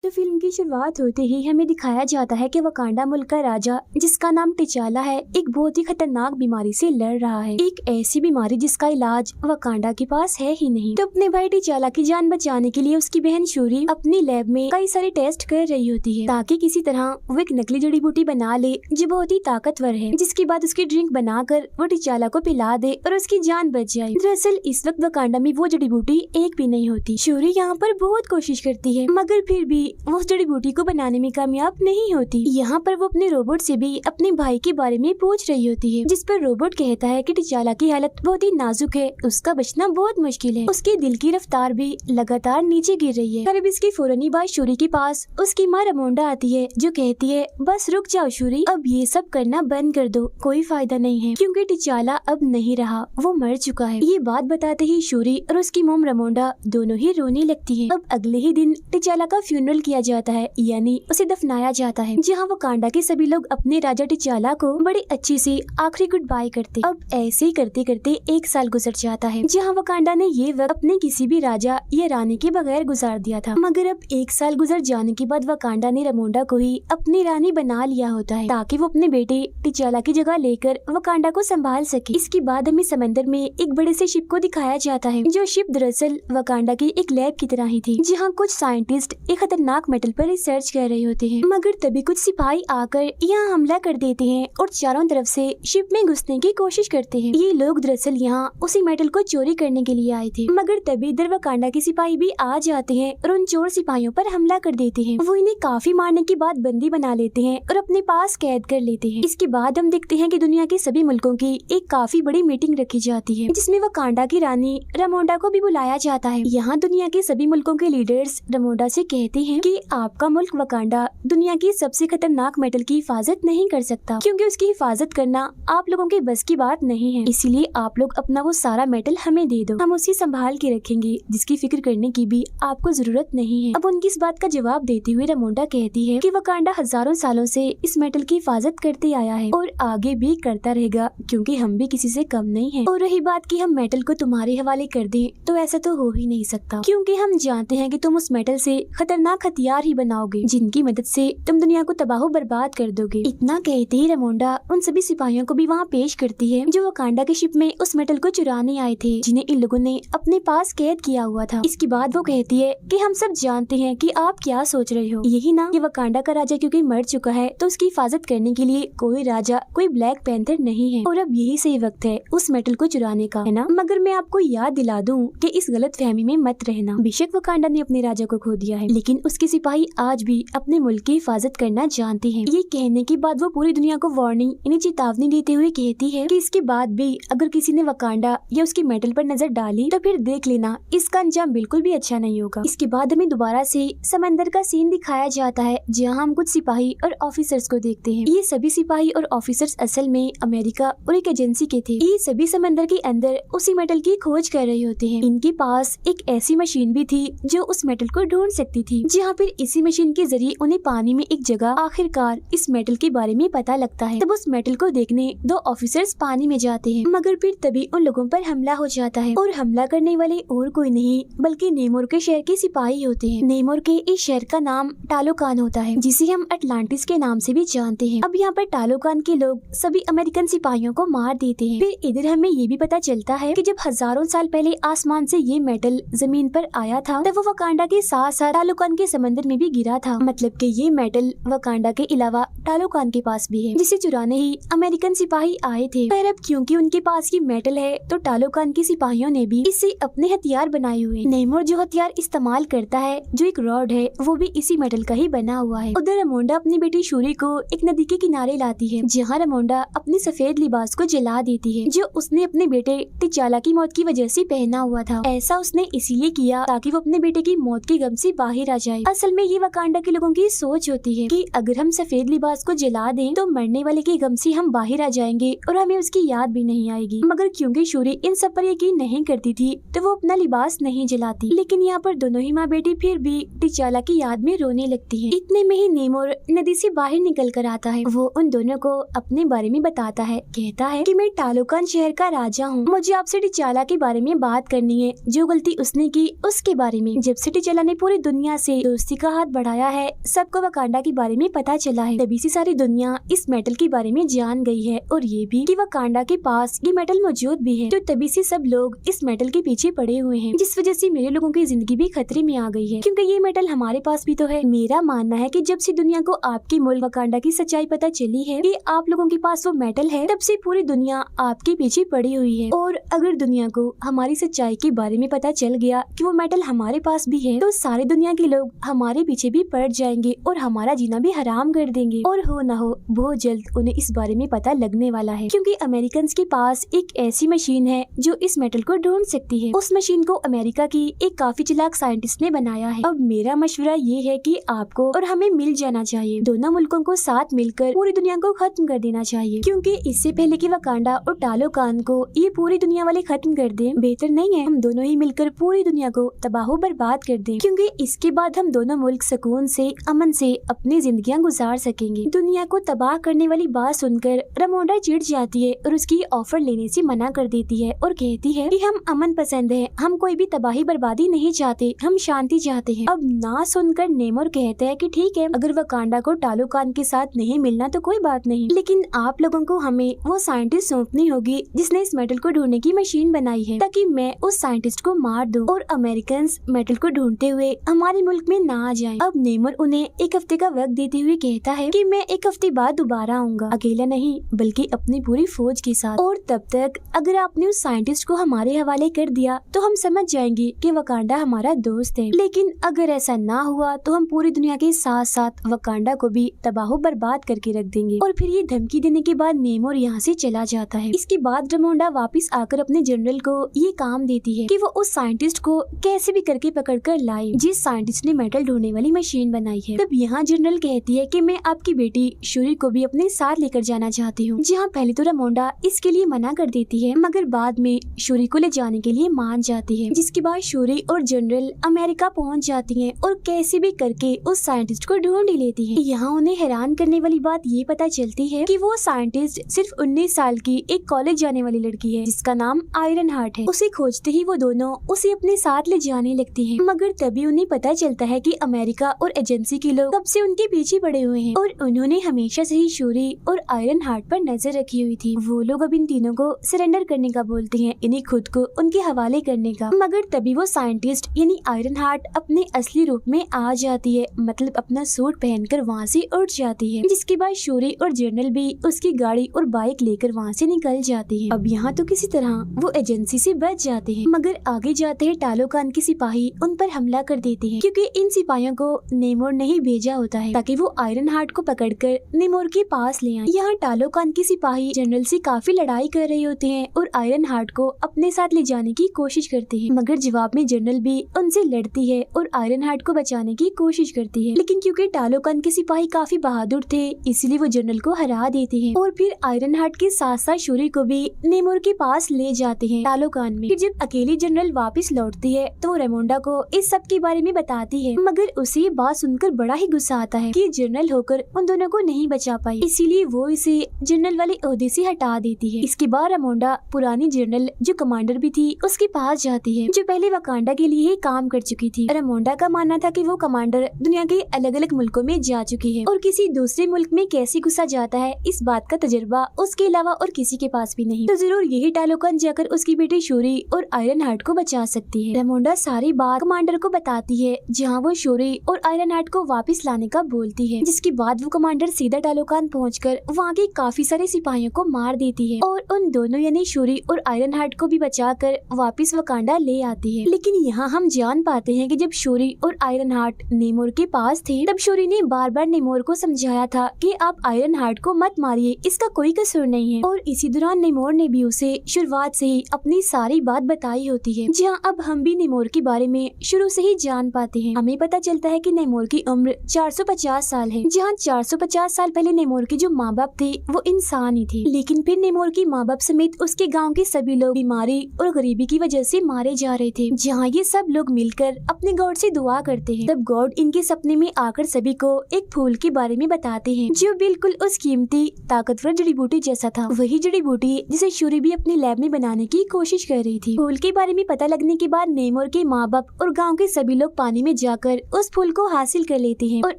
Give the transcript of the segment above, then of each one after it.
तो फिल्म की शुरुआत होते ही हमें दिखाया जाता है कि वकांडा मुल्क का राजा, जिसका नाम टिचाला है, एक बहुत ही खतरनाक बीमारी से लड़ रहा है। एक ऐसी बीमारी जिसका इलाज वकांडा के पास है ही नहीं। तो अपने भाई टिचाला की जान बचाने के लिए उसकी बहन शूरी अपनी लैब में कई सारे टेस्ट कर रही होती है, ताकि किसी तरह वो एक नकली जड़ी बूटी बना ले जो बहुत ही ताकतवर है, जिसके बाद उसकी ड्रिंक बनाकर वो टिचाला को पिला दे और उसकी जान बच जाए। दरअसल इस वक्त वकांडा में वो जड़ी बूटी एक भी नहीं होती। शूरी यहाँ पर बहुत कोशिश करती है, मगर फिर भी वो उस जड़ी बूटी को बनाने में कामयाब नहीं होती। यहाँ पर वो अपने रोबोट से भी अपने भाई के बारे में पूछ रही होती है, जिस पर रोबोट कहता है कि टिचाला की हालत बहुत ही नाजुक है, उसका बचना बहुत मुश्किल है, उसके दिल की रफ्तार भी लगातार नीचे गिर रही है। फिर इसकी फौरनी बाद शूरी के पास उसकी माँ रमोंडा आती है, जो कहती है बस रुक जाओ शूरी, अब ये सब करना बंद कर दो, कोई फायदा नहीं है, क्योंकि टिचाला अब नहीं रहा, वो मर चुका है। ये बात बताते ही शूरी और उसकी मोम रमोंडा दोनों ही रोने लगती है। अब अगले ही दिन टिचाला का फ्यूनरल किया जाता है, यानी उसे दफनाया जाता है, जहाँ वकांडा के सभी लोग अपने राजा टिचाला को बड़ी अच्छी से आखिरी गुड बाय करते। अब ऐसे ही करते करते एक साल गुजर जाता है, जहाँ वकांडा ने ये वक्त अपने किसी भी राजा या रानी के बगैर गुजार दिया था। मगर अब एक साल गुजर जाने के बाद वकांडा ने रमोंडा को ही अपनी रानी बना लिया होता है, ताकि वो अपने बेटे टिचाला की जगह लेकर वकांडा को संभाल सके। इसके बाद हमें समंदर में एक बड़े से शिप को दिखाया जाता है, जो शिप दरअसल वकांडा की एक लैब की तरह ही थी, जहाँ कुछ साइंटिस्ट एक खतरनाक मेटल पर रिसर्च कर रहे होते हैं। मगर तभी कुछ सिपाही आकर यहाँ हमला कर देते हैं और चारों तरफ से शिप में घुसने की कोशिश करते हैं। ये लोग दरअसल यहाँ उसी मेटल को चोरी करने के लिए आए थे, मगर तभी इधर वकांडा के सिपाही भी आ जाते हैं और उन चोर सिपाहियों पर हमला कर देते हैं। वो इन्हें काफी मारने के बाद बंदी बना लेते हैं और अपने पास कैद कर लेते हैं। इसके बाद हम देखते हैं कि दुनिया के सभी मुल्कों की एक काफी बड़ी मीटिंग रखी जाती है, जिसमें वकांडा की रानी रमोंडा को भी बुलाया जाता है। यहाँ दुनिया के सभी मुल्कों के लीडर्स रमोंडा से कहते हैं कि आपका मुल्क वकांडा दुनिया की सबसे खतरनाक मेटल की हिफाजत नहीं कर सकता, क्योंकि उसकी हिफाजत करना आप लोगों के बस की बात नहीं है, इसीलिए आप लोग अपना वो सारा मेटल हमें दे दो, हम उसे संभाल के रखेंगे, जिसकी फिक्र करने की भी आपको जरूरत नहीं है। अब उनकी इस बात का जवाब देते हुए रमोंडा कहती है कि वकांडा हजारों सालों से इस मेटल की हिफाजत करते आया है और आगे भी करता रहेगा, क्योंकि हम भी किसी से कम नहीं है। और रही बात कि हम मेटल को तुम्हारे हवाले कर दें, तो ऐसा तो हो ही नहीं सकता, क्योंकि हम जानते हैं कि तुम उस मेटल से खतरनाक हथियार ही बनाओगे, जिनकी मदद से तुम दुनिया को तबाह बर्बाद कर दोगे। इतना कहते ही रमोंडा उन सभी सिपाहियों को भी वहाँ पेश करती है, जो वकांडा के शिप में उस मेटल को चुराने आए थे, जिन्हें इन लोगों ने अपने पास कैद किया हुआ था। इसके बाद वो कहती है कि हम सब जानते हैं कि आप क्या सोच रहे हो, यही ना कि वकांडा का राजा क्योंकि मर चुका है तो उसकी हिफाजत करने के लिए कोई राजा, कोई ब्लैक पैंथर नहीं है, और अब यही सही वक्त है उस मेटल को चुराने का, है ना। मगर मैं आपको याद दिला दूं कि इस गलत फहमी में मत रहना। बेशक वकांडा ने अपने राजा को खो दिया है, लेकिन उसके सिपाही आज भी अपने मुल्क की हिफाजत करना जानते हैं। ये कहने के बाद वो पूरी दुनिया को वार्निंग यानी चेतावनी देते हुए कहती है कि इसके बाद भी अगर किसी ने वकांडा या उसके मेटल पर नजर डाली तो फिर देख लेना, इसका अंजाम बिल्कुल भी अच्छा नहीं होगा। इसके बाद हमें दोबारा से समंदर का सीन दिखाया जाता है, जहाँ हम कुछ सिपाही और ऑफिसर्स को देखते हैं। ये सभी सिपाही और ऑफिसर्स असल में अमेरिका और एक एजेंसी के थे। ये सभी समंदर के अंदर उसी मेटल की खोज कर रहे होते हैं। इनके पास एक ऐसी मशीन भी थी जो उस मेटल को ढूंढ सकती थी, जहाँ फिर इसी मशीन के जरिए उन्हें पानी में एक जगह आखिरकार इस मेटल के बारे में पता लगता है। तब उस मेटल को देखने दो ऑफिसर्स पानी में जाते हैं, मगर फिर तभी उन लोगों पर हमला हो जाता है, और हमला करने वाले और कोई नहीं बल्कि नेमोर के शहर के सिपाही होते हैं। नेमोर के इस शहर का नाम टालोकान होता है, जिसे हम अटलांटिस के नाम से भी जानते हैं। अब यहाँ पर टालोकान के लोग सभी अमेरिकन सिपाहियों को मार देते हैं। फिर इधर हमें ये भी पता चलता है कि जब हजारों साल पहले आसमान से ये मेटल जमीन पर आया था, तब वो वकांडा के साथ साथ टालोकान के समंदर में भी गिरा था। मतलब कि ये मेटल वकांडा के अलावा टालोकान के पास भी है, जिसे चुराने ही अमेरिकन सिपाही आए थे। पर अब क्योंकि उनके पास ये मेटल है, तो टालोकान के सिपाहियों ने भी इससे अपने हथियार बनाए हुए। नेमोर जो हथियार इस्तेमाल करता है, जो एक रॉड है, वो भी इसी मेटल का ही बना हुआ है। उधर रमोंडा अपनी बेटी शूरी को एक नदी के किनारे लाती है, जहाँ रमोंडा अपनी सफेद लिबास को जला देती है, जो उसने अपने बेटे टिचाला की मौत की वजह से पहना हुआ था। ऐसा उसने इसीलिए किया ताकि वो अपने बेटे की मौत के गम से बाहर आ जाए। असल में ये वकांडा के लोगों की सोच होती है कि अगर हम सफेद लिबास को जला दें तो मरने वाले के गम से हम बाहर आ जाएंगे और हमें उसकी याद भी नहीं आएगी। मगर क्योंकि शूरी इन सब पर यकीन नहीं करती थी, तो वो अपना लिबास नहीं जलाती। लेकिन यहाँ पर दोनों ही माँ बेटी फिर भी टिचाला की याद में रोने लगती है। इतने में ही नेमोर नदी से बाहर निकल कर आता है। वो उन दोनों को अपने बारे में बताता है, कहता है कि मैं टालोकान शहर का राजा हूँ, मुझे आपसे टिचाला के बारे में बात करनी है, जो गलती उसने की उसके बारे में। जब से टिचाला ने पूरी दुनिया से दोस्ती का हाथ बढ़ाया है, सबको वकांडा के बारे में पता चला है। तभी से सारी दुनिया इस मेटल के बारे में जान गई है और ये भी कि वकांडा के पास ये मेटल मौजूद भी है। तो तभी से सब लोग इस मेटल के पीछे पड़े हुए हैं, जिस वजह से मेरे लोगों की जिंदगी भी खतरे में आ गई है, क्योंकि ये मेटल हमारे पास भी तो है। मेरा मानना है कि जब से दुनिया को आपके मुल्क वकांडा की सच्चाई पता चली है कि आप लोगों के पास वो मेटल है, तब से पूरी दुनिया आपके पीछे पड़ी हुई है। और अगर दुनिया को हमारी सच्चाई के बारे में पता चल गया कि वो मेटल हमारे पास भी है, तो सारी दुनिया के लोग हमारे पीछे भी पड़ जाएंगे और हमारा जीना भी हराम कर देंगे। और हो ना हो बहुत जल्द उन्हें इस बारे में पता लगने वाला है, क्योंकि अमेरिकन के पास एक ऐसी मशीन है जो इस मेटल को ढूंढ सकती है। उस मशीन को अमेरिका की एक काफी चालाक साइंटिस्ट ने बनाया है। अब मेरा मशवरा ये है कि आपको और हमें मिल जाना चाहिए, दोनों मुल्कों को साथ मिलकर पूरी दुनिया को खत्म कर देना चाहिए, क्योंकि इससे पहले कि वकांडा और टालोकान को ये पूरी दुनिया वाले खत्म कर दें, बेहतर नहीं है हम दोनों ही मिलकर पूरी दुनिया को तबाह बर्बाद कर दें, क्योंकि इसके बाद हम दोनों मुल्क सुकून से अमन से अपनी जिंदगियां गुजार सकेंगे। दुनिया को तबाह करने वाली बात सुनकर रमोंडा चिढ़ जाती है और उसकी ऑफर लेने से मना कर देती है और कहती है कि हम अमन पसंद है, हम कोई भी तबाही बर्बादी नहीं चाहते, हम शांति चाहते हैं। अब ना सुनकर नेमोर कहता है कि ठीक है, अगर वकांडा को टालोकान के साथ नहीं मिलना तो कोई बात नहीं, लेकिन आप लोगों को हमें वो साइंटिस्ट सौंपनी होगी जिसने इस मेटल को ढूंढने की मशीन बनाई है, ताकि मैं उस साइंटिस्ट को मार दूं और अमेरिकन मेटल को ढूंढते हुए हमारे मुल्क में ना आ जाएं। अब नेमोर उन्हें एक हफ्ते का वक्त देते हुए कहता है कि मैं एक हफ्ते बाद दोबारा आऊंगा, अकेला नहीं बल्कि अपनी पूरी फौज के साथ, और तब तक अगर आपने उस साइंटिस्ट को हमारे हवाले कर दिया तो हम समझ जाएंगे कि वकांडा हमारा दोस्त है, लेकिन अगर ऐसा ना हुआ तो हम पूरी दुनिया के साथ साथ वकांडा को भी तबाह बर्बाद करके रख देंगे। और फिर ये धमकी देने के बाद नेमोर यहाँ से चला जाता है। इसके बाद रमोंडा वापस आकर अपने जनरल को ये काम देती है कि वो उस साइंटिस्ट को कैसे भी करके पकड़ कर लाए जिस साइंटिस्ट ने मेटल ढूंढने वाली मशीन बनाई है। तब यहाँ जनरल कहती है कि मैं आपकी बेटी शूरी को भी अपने साथ लेकर जाना चाहती हूँ। जहाँ पहले तो रमोंडा इसके लिए मना कर देती है, मगर बाद में शूरी को ले जाने के लिए मान जाती है। जिसके बाद शूरी और जनरल अमेरिका पहुँच जाती है और कैसे भी करके उस साइंटिस्ट को ढूंढ ही लेती है। यहाँ उन्हें हैरान करने वाली बात ये पता चलती है कि वो साइंटिस्ट सिर्फ 19 साल की एक कॉलेज जाने वाली लड़की है जिसका नाम आयरन हार्ट है। उसे खोजते ही वो दोनों उसे अपने साथ ले जाने लगती हैं, मगर तभी उन्हें पता चलता है कि अमेरिका और एजेंसी के लोग कब से उनके पीछे पड़े हुए हैं और उन्होंने हमेशा से ही शूरी और आयरन हार्ट पर नजर रखी हुई थी। वो लोग अब इन तीनों को सरेंडर करने का बोलते हैं, इन्हें खुद को उनके हवाले करने का, मगर तभी वो साइंटिस्ट यानी आयरन हार्ट अपने असली रूप में आ जाती है, मतलब अपना सूट पहनकर वहाँ से उठ जाती है। जिसके बाद शूरी और जनरल भी उसकी गाड़ी और बाइक लेकर वहाँ से निकल जाती है। अब यहाँ तो किसी तरह वो एजेंसी से बच जाते हैं, मगर आगे जाते हैं टालोकान के सिपाही उन पर हमला कर देते हैं, क्योंकि इन सिपाहियों को नेमोर ने ही भेजा होता है ताकि वो आयरन हार्ट को पकड़कर नेमोर के पास ले आए। यहाँ टालोकान के सिपाही जनरल से काफी लड़ाई कर रहे होते हैं और आयरन हार्ट को अपने साथ ले जाने की कोशिश करते हैं, मगर जवाब में जनरल भी उनसे लड़ती है और आयरन हार्ट को बचाने की कोशिश करती है। लेकिन क्योंकि टालोकान के सिपाही काफी बहादुर थे, इसलिए वो जनरल को हरा देते हैं और फिर आयरन हार्ट के साथ साथ शूरी को भी नेमोर के पास ले जाते हैं टालोकान में। फिर जब अकेली जनरल वापस लौटती है तो रेमोंडा को इस सब के बारे में बताती है, मगर उसे ये बात सुनकर बड़ा ही गुस्सा आता है कि जनरल होकर उन दोनों को नहीं बचा पाई, इसीलिए वो इसे जनरल वाले ओहदे से हटा देती है। इसके बाद रेमोंडा पुरानी जनरल जो कमांडर भी थी उसके पास जाती है, जो पहले वकांडा के लिए ही काम कर चुकी थी। रेमोंडा का मानना था कि वो कमांडर दुनिया के अलग अलग मुल्कों में जा चुकी है और किसी दूसरे मुल्क में कैसे घुसा जाता है इस बात का तजुर्बा उसके अलावा और किसी के पास भी नहीं, तो जरूर यही टालोकान जाकर उसकी बेटी शूरी और आयरन हार्ट को बचा सकती है। रेमोंडा सारी बात कमांडर को बताती है, जहाँ वो शूरी और आयरन हार्ट को वापस लाने का बोलती है। जिसके बाद वो कमांडर सीधा टालोकान पहुंचकर वहाँ के काफी सारे सिपाहियों को मार देती है और उन दोनों यानी शूरी और आयरन हार्ट को भी बचाकर वापस वकांडा ले आती है। लेकिन यहाँ हम जान पाते हैं कि जब शूरी और आयरन हार्ट नेमोर के पास थे, तब शूरी ने बार बार नेमोर को समझाया था कि आप आयरन हार्ट को मत मारिए, इसका कोई कसूर नहीं है। और इसी दौरान नेमोर ने भी उसे शुरुआत से ही अपनी सारी बात बताई होती है। जहाँ अब हम भी नेमोर के बारे में शुरू से ही जान पाते हैं। हमें पता चलता है कि नेमोर की उम्र 450 साल है, जहाँ 450 साल पहले नेमोर के जो माँ बाप थे वो इंसान ही थे, लेकिन फिर नेमोर की माँ बाप समेत उसके गाँव के सभी लोग बीमारी और गरीबी की वजह से मारे जा रहे थे। जहाँ ये सब लोग मिलकर अपने गॉड से दुआ करते हैं, तब गॉड इनके सपने में आकर सभी को एक फूल के बारे में बताते हैं जो बिल्कुल उस कीमती ताकतवर जड़ी बूटी जैसा था, वही जड़ी बूटी जिसे शूरी भी अपने लैब में बनाने की कोशिश कर रही थी। फूल के बारे में पता लगने के बाद नेमोर के माँ बाप और गाँव के सभी लोग पानी में जाकर जाकर उस फूल को हासिल कर लेते हैं और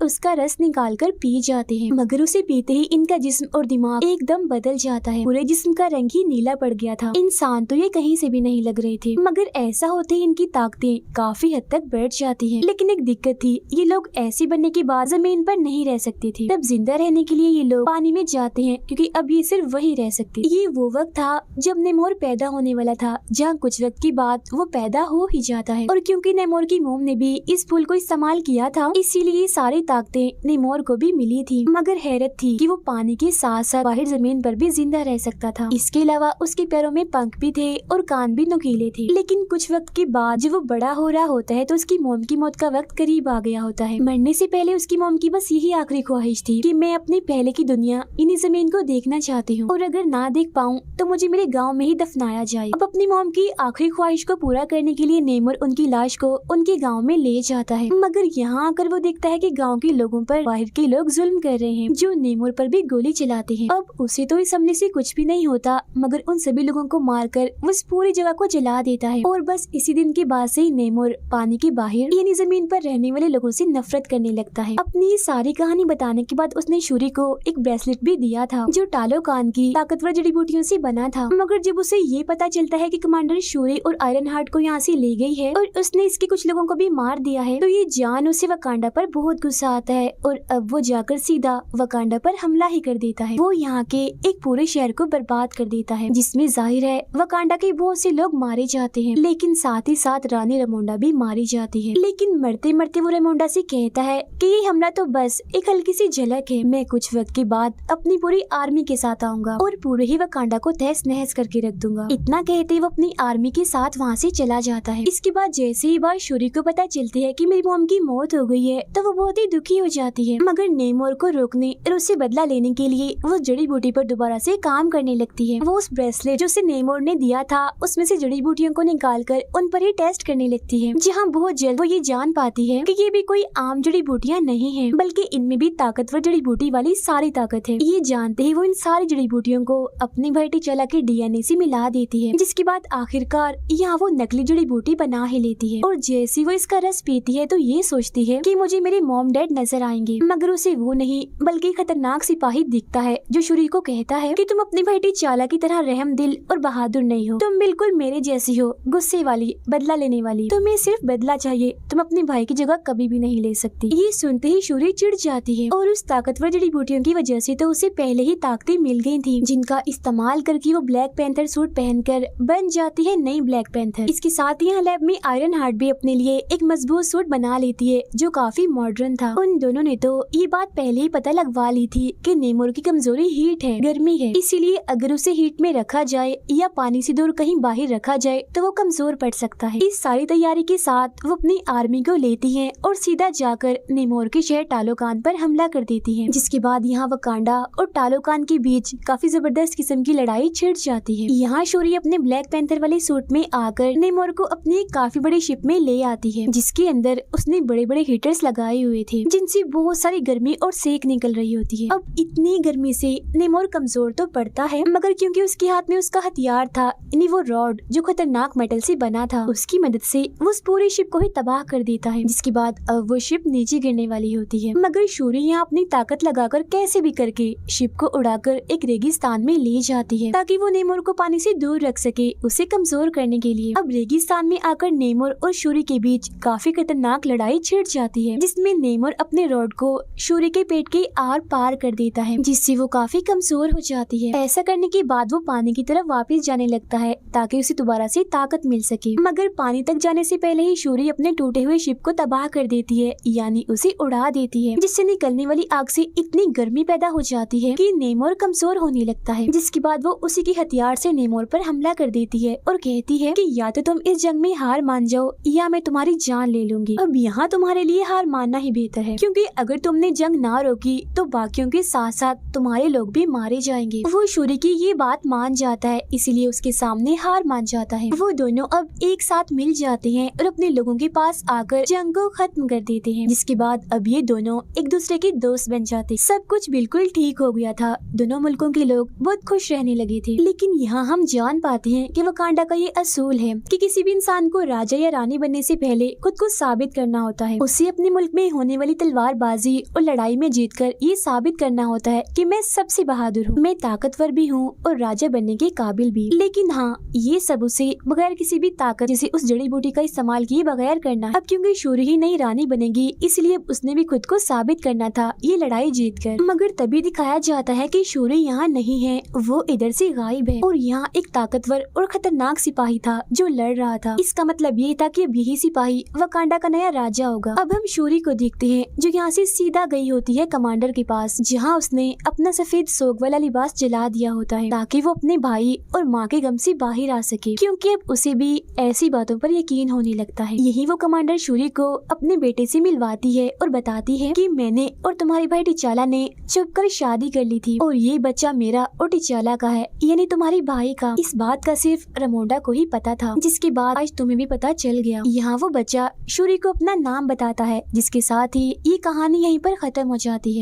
उसका रस निकाल कर पी जाते हैं। मगर उसे पीते ही इनका जिस्म और दिमाग एकदम बदल जाता है। पूरे जिस्म का रंग ही नीला पड़ गया था। इंसान तो ये कहीं से भी नहीं लग रहे थे, मगर ऐसा होते ही इनकी ताकतें काफी हद तक बढ़ जाती हैं। लेकिन एक दिक्कत थी, ये लोग ऐसे बनने के बाद जमीन पर नहीं रह सकते थे। तब जिंदा रहने के लिए ये लोग पानी में जाते हैं, क्योंकि अब ये सिर्फ वही रह सकते। ये वो वक्त था जब नेमोर पैदा होने वाला था, जहाँ कुछ वक्त के बाद वो पैदा हो ही जाता है। और क्योंकि नेमोर की मोम ने भी इस फूल को इस्तेमाल किया था, इसीलिए सारी ताकतें नेमोर को भी मिली थी। मगर हैरत थी कि वो पानी के साथ साथ बाहर जमीन पर भी जिंदा रह सकता था। इसके अलावा उसके पैरों में पंख भी थे और कान भी नुकीले थे। लेकिन कुछ वक्त के बाद जब वो बड़ा हो रहा होता है तो उसकी मोम की मौत का वक्त करीब आ गया होता है। मरने से पहले उसकी मोम की बस यही आखिरी ख्वाहिश थी कि मैं अपनी पहले की दुनिया इन्हीं जमीन को देखना चाहती हूँ, और अगर ना देख पाऊँ तो मुझे मेरे गाँव में ही दफनाया जाए। अब अपनी मोम की आखिरी ख्वाहिश को पूरा करने के लिए नेमोर उनकी लाश को उनके गाँव में ले जाता है। मगर यहाँ आकर वो देखता है कि गाँव के लोगों पर बाहर के लोग जुल्म कर रहे हैं, जो नेमोर पर भी गोली चलाते हैं। अब उसे तो इस हमले से कुछ भी नहीं होता, मगर उन सभी लोगों को मारकर वो इस पूरी जगह को जला देता है। और बस इसी दिन के बाद से ही नेमोर पानी के बाहर यानी जमीन पर रहने वाले लोगों से नफरत करने लगता है। अपनी सारी कहानी बताने के बाद उसने शूरी को एक ब्रेसलेट भी दिया था, जो टालोकान की ताकतवर जड़ी बूटियों से बना था। मगर जब उसे ये पता चलता है कि कमांडर शूरी और आयरन हार्ट को यहाँ से ले गई है और उसने इसके कुछ लोगों को भी मार दिया है, तो ये जान उसे वकांडा पर बहुत गुस्सा आता है और अब वो जाकर सीधा वकांडा पर हमला ही कर देता है। वो यहाँ के एक पूरे शहर को बर्बाद कर देता है, जिसमें जाहिर है वकांडा के बहुत से लोग मारे जाते हैं, लेकिन साथ ही साथ रानी रेमोंडा भी मारी जाती है। लेकिन मरते मरते वो रेमोंडा से कहता है कि ये हमला तो बस एक हल्की सी झलक है, मैं कुछ वक्त के बाद अपनी पूरी आर्मी के साथ आऊंगा और पूरे ही वकांडा को तहस नहस करके रख दूंगा। इतना कहते ही वो अपनी आर्मी के साथ वहाँ से चला जाता है। इसके बाद जैसे ही बात शूरी को पता चलती है कि मेरी मॉम की मौत हो गई है, तो वो बहुत ही दुखी हो जाती है। मगर नेमोर को रोकने और उससे बदला लेने के लिए वो जड़ी बूटी पर दोबारा से काम करने लगती है। वो उस ब्रेसलेट जो उसे नेमोर ने दिया था उसमें से जड़ी बूटियों को निकाल कर उन पर ही टेस्ट करने लगती है, जहाँ बहुत जल्द वो ये जान पाती है कि ये भी कोई आम जड़ी बूटियाँ नहीं है, बल्कि इनमें भी ताकतवर जड़ी बूटी वाली सारी ताकत है। ये जानते ही वो इन सारी जड़ी बूटियों को अपनी भाई टिचाला के डीएनए से मिला देती है, जिसके बाद आखिरकार यहाँ वो नकली जड़ी बूटी बना ही लेती है। और जैसे वो इसका रस पीती है तो ये सोचती है कि मुझे मेरे मॉम डैड नजर आएंगे, मगर उसे वो नहीं बल्कि खतरनाक सिपाही दिखता है, जो शूरी को कहता है कि तुम अपनी भाई टिचाला की तरह रहम दिल और बहादुर नहीं हो, तुम बिल्कुल मेरे जैसी हो, गुस्से वाली, बदला लेने वाली। तुम्हें सिर्फ बदला चाहिए, तुम अपने भाई की जगह कभी भी नहीं ले सकती। ये सुनते ही शूरी चिढ़ जाती है और उस ताकतवर जड़ी बूटियों की वजह से तो उसे पहले ही ताकतें मिल गई थी, जिनका इस्तेमाल करके वो ब्लैक पैंथर सूट पहनकर बन जाती है नई ब्लैक पैंथर। इसके साथ यहाँ लैब में आयरन हार्ट भी अपने लिए एक मजबूत सूट बना लेती है, जो काफी मॉडर्न था। उन दोनों ने तो ये बात पहले ही पता लगवा ली थी कि नेमोर की कमजोरी हीट है, गर्मी है, इसीलिए अगर उसे हीट में रखा जाए या पानी से दूर कहीं बाहर रखा जाए तो वो कमजोर पड़ सकता है। इस सारी तैयारी के साथ वो अपनी आर्मी को लेती है और सीधा जाकर नेमोर के शहर टालोकान पर हमला कर देती है, जिसके बाद यहाँ वकांडा और टालोकान के बीच काफी जबरदस्त किस्म की लड़ाई छिड़ जाती है। यहाँ शूरी अपने ब्लैक पैंथर वाले सूट में आकर नेमोर को अपनी एक काफी बड़ी शिप में ले आती है, जिसके अंदर उसने बड़े बड़े हीटर्स लगाए हुए थे, जिनसे बहुत सारी गर्मी और सेक निकल रही होती है। अब इतनी गर्मी से नेमोर कमजोर तो पड़ता है, मगर क्योंकि उसके हाथ में उसका हथियार था, यानी वो रॉड जो खतरनाक मेटल से बना था, उसकी मदद से वो उस पूरी शिप को ही तबाह कर देता है, जिसके बाद अब वो शिप नीचे गिरने वाली होती है। मगर शूरी यहाँ अपनी ताकत लगाकर कैसे भी करके शिप को उड़ाकर एक रेगिस्तान में ले जाती है, ताकि वो नेमोर को पानी से दूर रख सके, उसे कमजोर करने के लिए। अब रेगिस्तान में आकर नेमोर और शूरी के बीच काफी खतरनाक लड़ाई छिड़ जाती है, जिसमें नेमोर अपने रॉड को शूरी के पेट के आर पार कर देता है, जिससे वो काफी कमजोर हो जाती है। ऐसा करने के बाद वो पानी की तरफ वापस जाने लगता है, ताकि उसे दोबारा से ताकत मिल सके। मगर पानी तक जाने से पहले ही शूरी अपने टूटे हुए शिप को तबाह कर देती है, यानी उसे उड़ा देती है, जिससे निकलने वाली आग से इतनी गर्मी पैदा हो जाती है कि नेमोर कमजोर होने लगता है। जिसके बाद वो उसी के हथियार से नेमोर पर हमला कर देती है और कहती है कि या तो तुम इस जंग में हार मान जाओ या मैं तुम्हारी जान ले लूंगी। अब यहाँ तुम्हारे लिए हार मानना ही बेहतर है, क्योंकि अगर तुमने जंग ना रोकी तो बाकियों के साथ साथ तुम्हारे लोग भी मारे जाएंगे। वो शूरी की ये बात मान जाता है, इसीलिए उसके सामने हार मान जाता है। वो दोनों अब एक साथ मिल जाते हैं और अपने लोगों के पास आकर जंग को खत्म कर देते हैं, जिसके बाद अब ये दोनों एक दूसरे के दोस्त बन जाते। सब कुछ बिल्कुल ठीक हो गया था, दोनों मुल्कों के लोग बहुत खुश रहने लगे थे। लेकिन यहाँ हम जान पाते हैं कि वकांडा का ये असूल है कि किसी भी इंसान को राजा या रानी बनने से पहले खुद को साबित साबित करना होता है। उसे अपने मुल्क में होने वाली तलवारबाजी और लड़ाई में जीतकर ये साबित करना होता है कि मैं सबसे बहादुर हूँ, मैं ताकतवर भी हूँ और राजा बनने के काबिल भी। लेकिन हाँ, ये सब उसे बगैर किसी भी ताकत जैसे उस जड़ी बूटी का इस्तेमाल किए बगैर करना है। अब क्योंकि शूरी ही नई रानी बनेगी, इसलिए उसने भी खुद को साबित करना था ये लड़ाई जीतकर। मगर तभी दिखाया जाता है कि शूरी यहाँ नहीं है, वो इधर से गायब है और यहाँ एक ताकतवर और खतरनाक सिपाही था जो लड़ रहा था। इसका मतलब ये था कि अब यही सिपाही वकांडा का नया राजा होगा। अब हम शूरी को देखते हैं जो यहाँ से सीधा गई होती है कमांडर के पास, जहाँ उसने अपना सफेद सोग वाला लिबास जला दिया होता है ताकि वो अपने भाई और माँ के गम से बाहर आ सके, क्योंकि अब उसे भी ऐसी बातों पर यकीन होने लगता है। यही वो कमांडर शूरी को अपने बेटे से मिलवाती है और बताती है कि मैंने और तुम्हारे भाई टिचाला ने छुपकर शादी कर ली थी और ये बच्चा मेरा और टिचाला का है, यानी तुम्हारे भाई का। इस बात का सिर्फ रमोंडा को ही पता था, जिसके बाद आज तुम्हें भी पता चल गया। यहाँ वो बच्चा शूरी को अपना नाम बताता है, जिसके साथ ही ये कहानी यहीं पर खत्म हो जाती है।